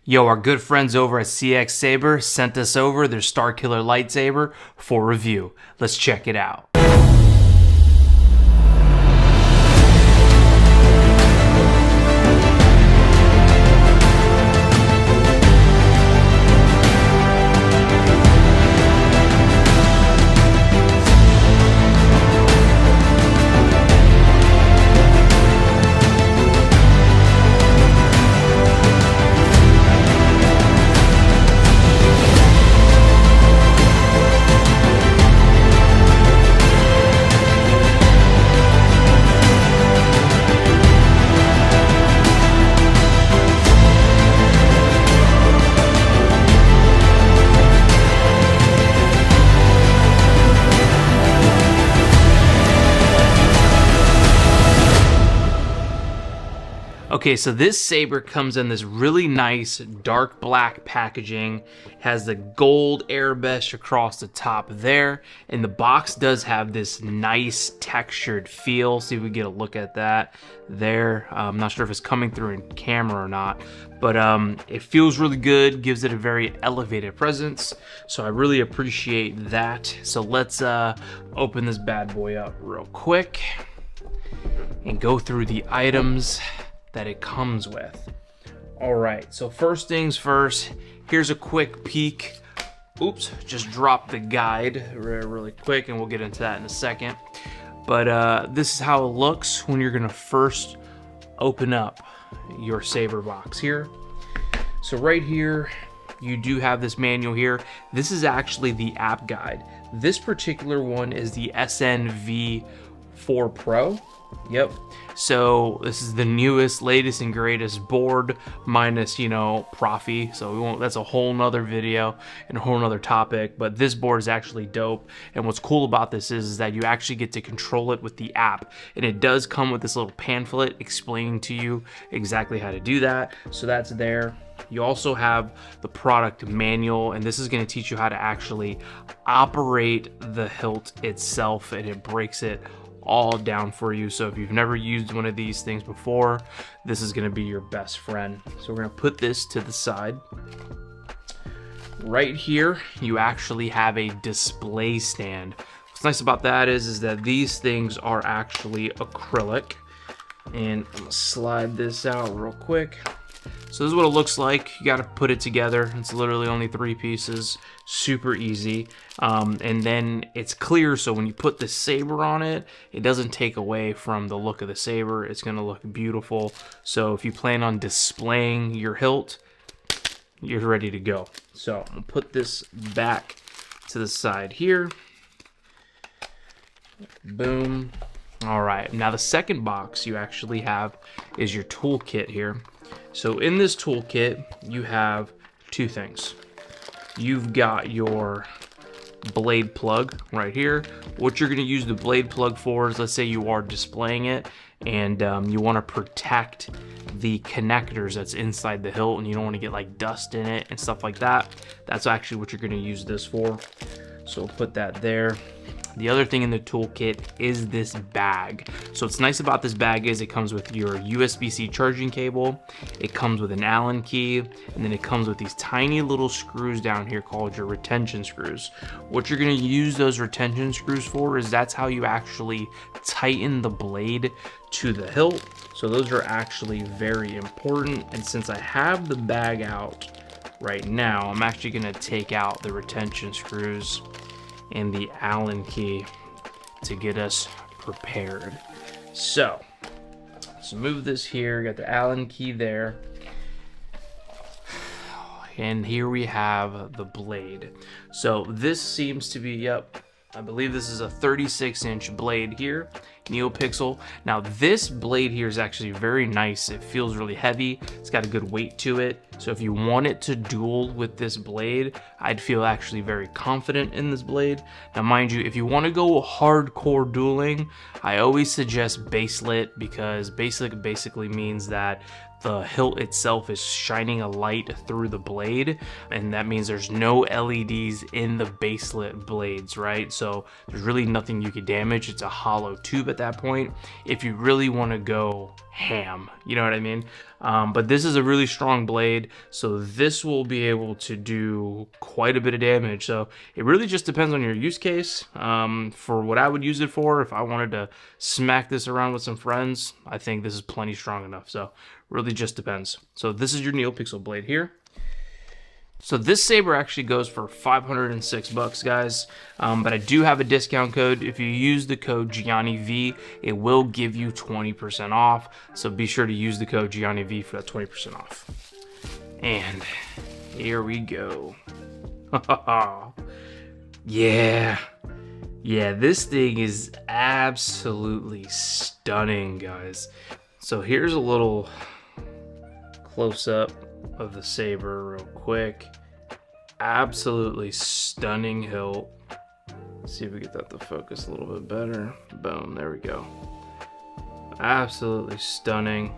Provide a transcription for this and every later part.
Yo, our good friends over at CXSABER sent us over their STARKILLER lightsaber for review. Let's check it out. Okay, so this saber comes in this really nice dark black packaging, has the gold airmesh across the top there, and the box does have this nice textured feel. See if we get a look at that there. I'm not sure if it's coming through in camera or not, but it feels really good, gives it a very elevated presence, so I really appreciate that. So let's open this bad boy up real quick and go through the items that it comes with. All right, so first things first, here's a quick peek. Oops, just dropped the guide really quick, and we'll get into that in a second. But this is how it looks when you're gonna first open up your saber box here. So right here, you do have this manual here. This is actually the app guide. This particular one is the SNV4 Pro. Yep, so this is the newest, latest, and greatest board, minus, you know, Profi. So we won't, that's a whole nother video and a whole nother topic, but this board is actually dope. And what's cool about this is that you actually get to control it with the app, and it does come with this little pamphlet explaining to you exactly how to do that. So that's there. You also have the product manual, and this is going to teach you how to actually operate the hilt itself, and it breaks it all down for you. So if you've never used one of these things before, this is going to be your best friend. So we're going to put this to the side. Right here, you actually have a display stand. What's nice about that is that these things are actually acrylic, and I'm gonna slide this out real quick. So this is what it looks like. You got to put it together. It's literally only 3 pieces, super easy. And then it's clear, so when you put the saber on it, it doesn't take away from the look of the saber. It's going to look beautiful. So if you plan on displaying your hilt, you're ready to go. So I'm going to put this back to the side here. Boom. All right, now the second box you actually have is your toolkit here. So in this toolkit, you have 2 things. You've got your blade plug right here. What you're gonna use the blade plug for is, let's say you are displaying it and you wanna protect the connectors that's inside the hilt, and you don't wanna get like dust in it and stuff like that. That's actually what you're gonna use this for. So we'll put that there. The other thing in the toolkit is this bag. So what's nice about this bag is it comes with your USB-C charging cable, it comes with an Allen key, and then it comes with these tiny little screws down here called your retention screws. What you're gonna use those retention screws for is that's how you actually tighten the blade to the hilt. So those are actually very important. And since I have the bag out right now, I'm actually gonna take out the retention screws and the Allen key to get us prepared. So let's move this here. Got the Allen key there, and here we have the blade. So this seems to be, yep, I believe this is a 36-inch blade here, NeoPixel. Now this blade here is actually very nice. It feels really heavy. It's got a good weight to it. So if you want it to duel with this blade, I'd feel actually very confident in this blade. Now mind you, if you want to go hardcore dueling, I always suggest baselit, because baselit basically means that the hilt itself is shining a light through the blade, and that means there's no LEDs in the baselit blades, right? So there's really nothing you could damage. It's a hollow tube at that point. If you really want to go ham, you know what I mean? But this is a really strong blade, so this will be able to do quite a bit of damage. So it really just depends on your use case. For what I would use it for, if I wanted to smack this around with some friends, I think this is plenty strong enough. So really just depends. So this is your NeoPixel blade here. So this saber actually goes for $506, guys, but I do have a discount code. If you use the code GianniV, it will give you 20% off. So be sure to use the code GianniV for that 20% off. And here we go. Yeah, this thing is absolutely stunning, guys. So here's a little close-up of the saber real quick. Absolutely stunning hilt. Let's see if we get that to focus a little bit better. Boom, there we go. Absolutely stunning.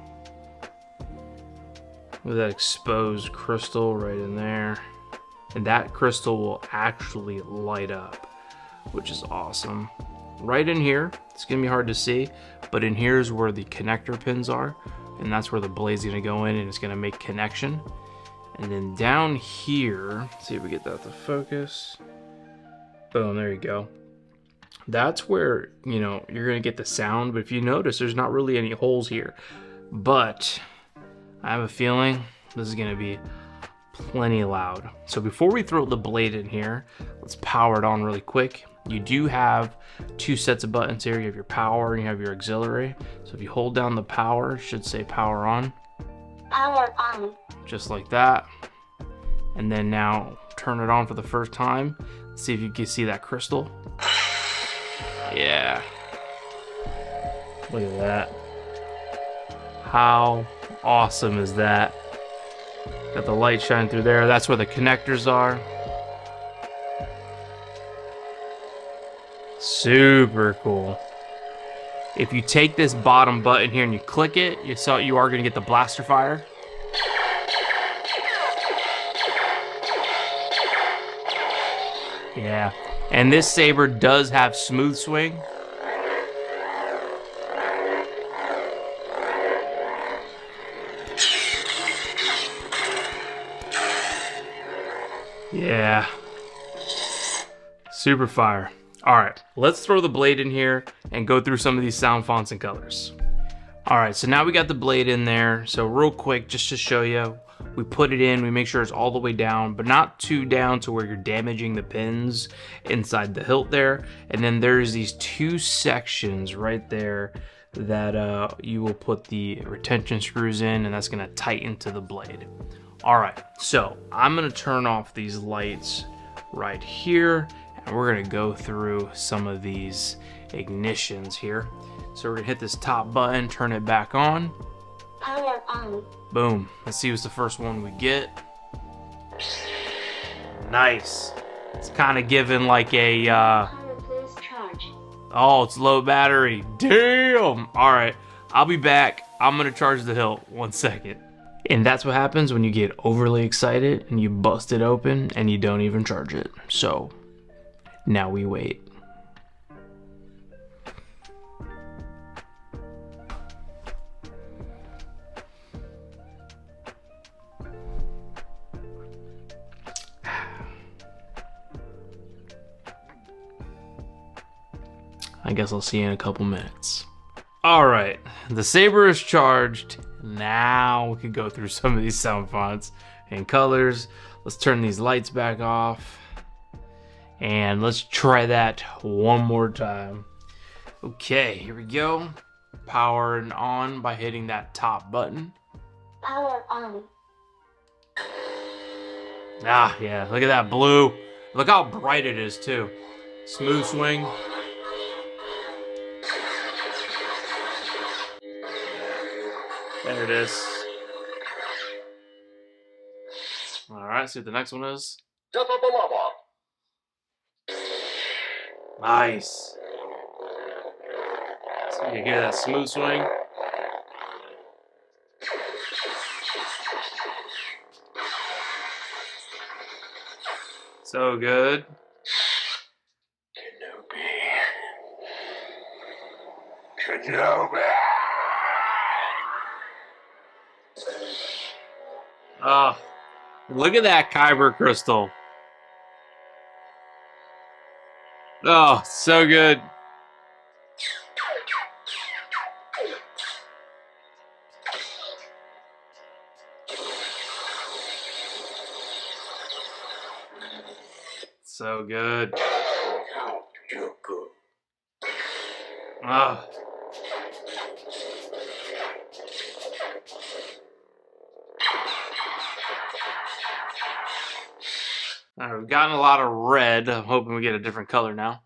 With that exposed crystal right in there. And that crystal will actually light up, which is awesome. Right in here, it's gonna be hard to see, but in here is where the connector pins are. And that's where the blade's gonna go in and it's gonna make connection. And then down here, see if we get that to focus. Boom, there you go. That's where, you know, you're gonna get the sound, but if you notice, there's not really any holes here. But I have a feeling this is gonna be plenty loud. So before we throw the blade in here, let's power it on really quick. You do have two sets of buttons here. You have your power and you have your auxiliary. So if you hold down the power, it should say power on. Power on. Just like that. And then now turn it on for the first time. Let's see if you can see that crystal. Yeah. Look at that. How awesome is that? Got the light shine through there. That's where the connectors are. Super cool. If you take this bottom button here and you click it, you are going to get the blaster fire. Yeah, and this saber does have smooth swing. Yeah, super fire. All right, let's throw the blade in here and go through some of these sound fonts and colors. All right, so now we got the blade in there. So real quick, just to show you, we put it in, we make sure it's all the way down, but not too down to where you're damaging the pins inside the hilt there. And then there's these two sections right there that you will put the retention screws in, and that's gonna tighten to the blade. All right, so I'm gonna turn off these lights right here, and we're gonna go through some of these ignitions here. So we're gonna hit this top button, turn it back on. Power on. Boom. Let's see what's the first one we get. Nice. It's kind of giving like a, Power please charge. oh, it's low battery. Damn. All right, I'll be back. I'm gonna charge the hilt. 1 second. And that's what happens when you get overly excited and you bust it open and you don't even charge it. So now we wait. I guess I'll see you in a couple minutes. All right, the saber is charged. Now we can go through some of these sound fonts and colors. Let's turn these lights back off. And let's try that one more time. Okay, here we go. Power and on by hitting that top button. Power on. Ah, yeah, look at that blue. Look how bright it is too. Smooth swing. There it is. All right, see what the next one is. Nice. So you hear that smooth swing. So good. Kenobi. Oh, look at that kyber crystal. Oh, so good. So good. You're good. Oh. All right, we've gotten a lot of red. I'm hoping we get a different color now.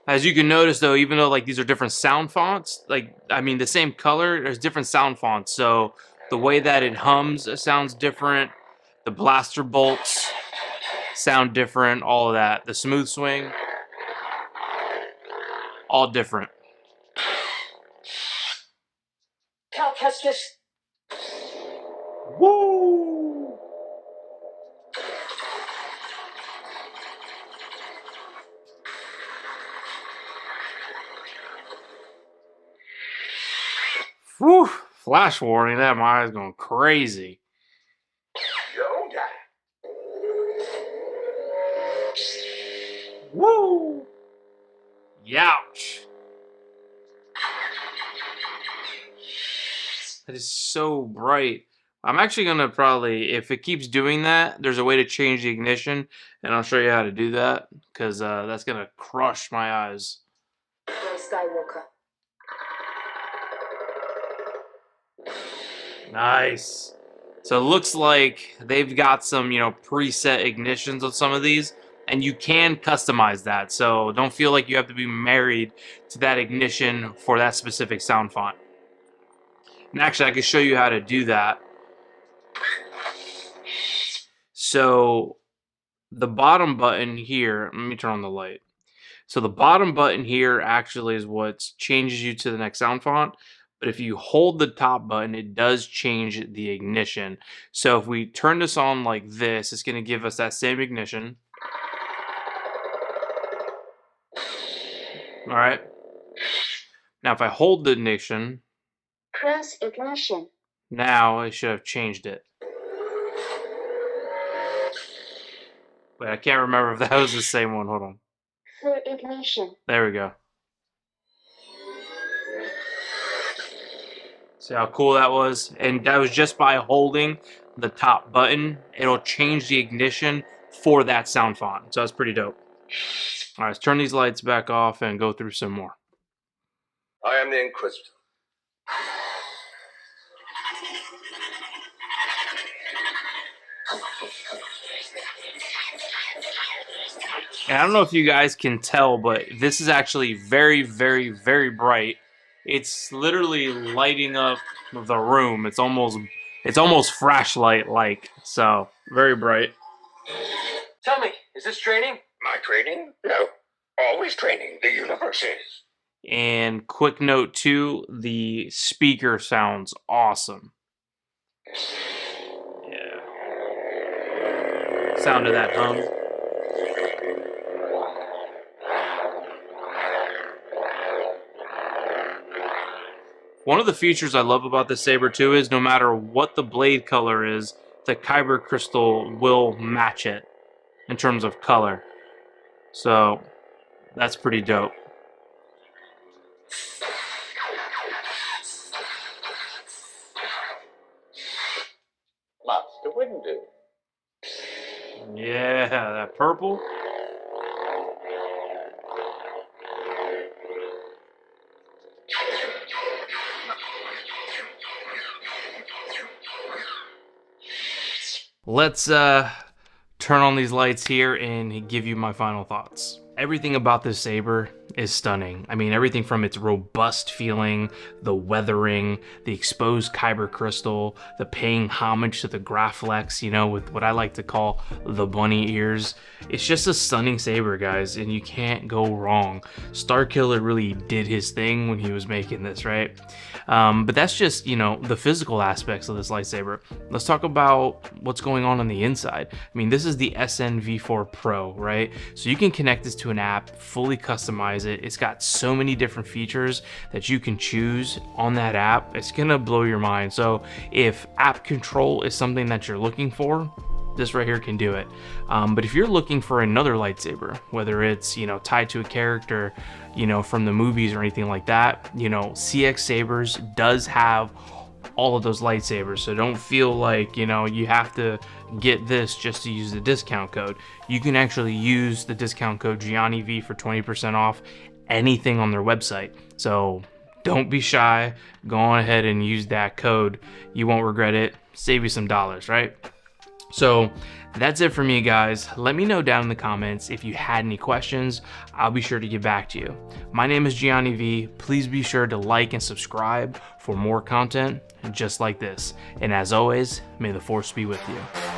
As you can notice, though, even though like these are different sound fonts, like I mean the same color, there's different sound fonts. So the way that it hums sounds different. The blaster bolts sound different. All of that. The smooth swing, all different. Cal Kestis. Woo! Whew! Flash warning. That my eyes going crazy. Yoda. Woo! Youch! That is so bright. I'm actually gonna probably, if it keeps doing that, there's a way to change the ignition, and I'll show you how to do that, because that's gonna crush my eyes. Skywalker. Nice. So it looks like they've got some, you know, preset ignitions of some of these, and you can customize that. So don't feel like you have to be married to that ignition for that specific sound font. And actually, I can show you how to do that. So the bottom button here, let me turn on the light. So the bottom button here actually is what changes you to the next sound font. But if you hold the top button, it does change the ignition. So if we turn this on like this, it's going to give us that same ignition. All right. Now if I hold the ignition, Press ignition. now it should have changed it. Wait, I can't remember if that was the same one. Hold on. For ignition. There we go. See how cool that was? And that was just by holding the top button. It'll change the ignition for that sound font. So that's pretty dope. All right, let's turn these lights back off and go through some more. I am the Inquisitor. And I don't know if you guys can tell, but this is actually very, very, very bright. It's literally lighting up the room. It's almost flashlight-like. So very bright. Tell me, is this training? My training? No. Always training. The universe is. And quick note too, the speaker sounds awesome. Yeah. Sound of that hum. One of the features I love about this saber too is no matter what the blade color is, the kyber crystal will match it in terms of color. So that's pretty dope. Master Windu. Yeah, that purple. Let's turn on these lights here and give you my final thoughts. Everything about this saber is stunning. I mean, everything from its robust feeling, the weathering, the exposed kyber crystal, the paying homage to the Graflex, you know, with what I like to call the bunny ears. It's just a stunning saber, guys, and you can't go wrong. Starkiller really did his thing when he was making this, right? But that's just, you know, the physical aspects of this lightsaber. Let's talk about what's going on the inside. I mean, this is the SN-V4 Pro, right? So you can connect this to an app, fully customize it. It's got so many different features that you can choose on that app. It's gonna blow your mind. So if app control is something that you're looking for, this right here can do it. But if you're looking for another lightsaber, whether it's, you know, tied to a character, you know, from the movies or anything like that, you know, CXSABERS does have all of those lightsabers. So don't feel like, you know, you have to get this just to use the discount code. You can actually use the discount code GianniV for 20% off anything on their website. So don't be shy. Go on ahead and use that code. You won't regret it. Save you some dollars, right? So that's it for me, guys. Let me know down in the comments if you had any questions. I'll be sure to get back to you. My name is GianniV. Please be sure to like and subscribe for more content just like this. And as always, may the force be with you.